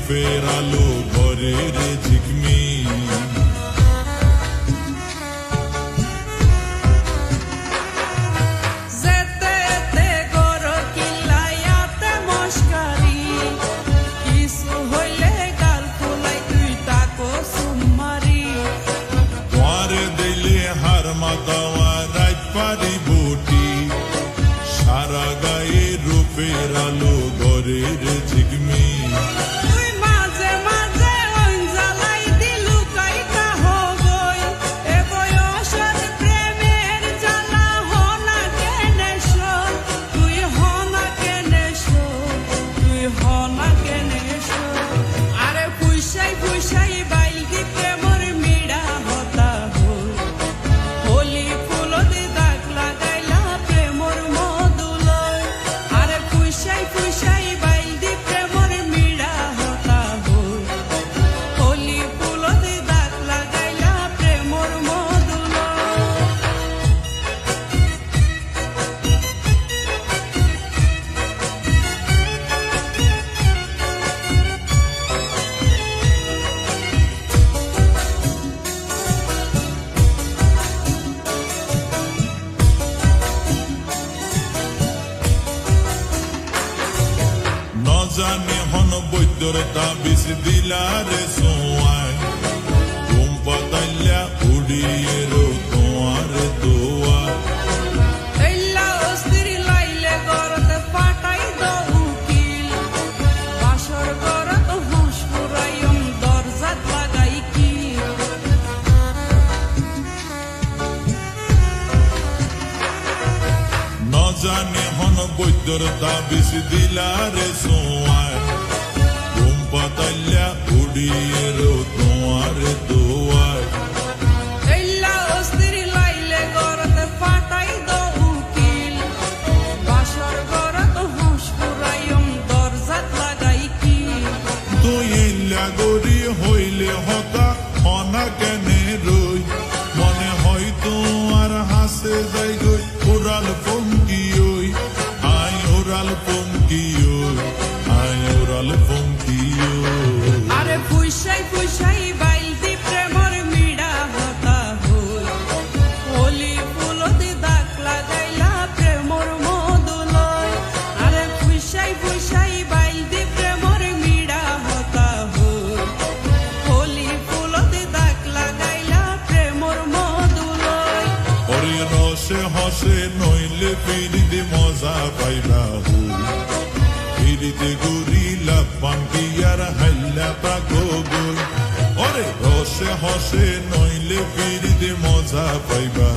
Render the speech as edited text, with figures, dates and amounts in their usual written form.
রূপের আলো ঘরের ঝিকমি মাতাওয়া রাত পারি বুটি সারা গায়ে রূপের আলো ঘরের ঝিকমি জানে হন বৈদ্যর তাবিজ দিলারে সোয়ায় ঘুম পাতাইলা উড়িয়ে রো তোমার দোয়া জানে হন বৈদ্যর তাবিজ দিলারে সোয়ায় ঘুম পাতাইলা উড়িয়ে রো তোমার দোয়ায় গরি হইলে হতা হনা কেনে রই মনে হয় তোমার হাসে যাই গই ওরাল পঙ্কি ওই আই ওরাল পঙ্কি ওই আই ওরাল পঙ্কি ওই আরে ফুইসাই ফুইসাই বাইলতি প্রেমর মিডা হতা হই হোলি ফুলতে দাগ লাগাইলা প্রেমর মধুলয় আরে ফুইসাই ফুইসাই বাইলতি প্রেমর মিডা হতা হই হোলি ফুলতে দাগ লাগাইলা প্রেমর মধুলয় ওরে রসে হসে নইলে পিরিতে মজা পাইলা হই পিরিতে গরিলা পাঙ্কিয়ার হাইলা পাগো গই ওরে রসে হসে নইলে পিরিতে মজা পাইবা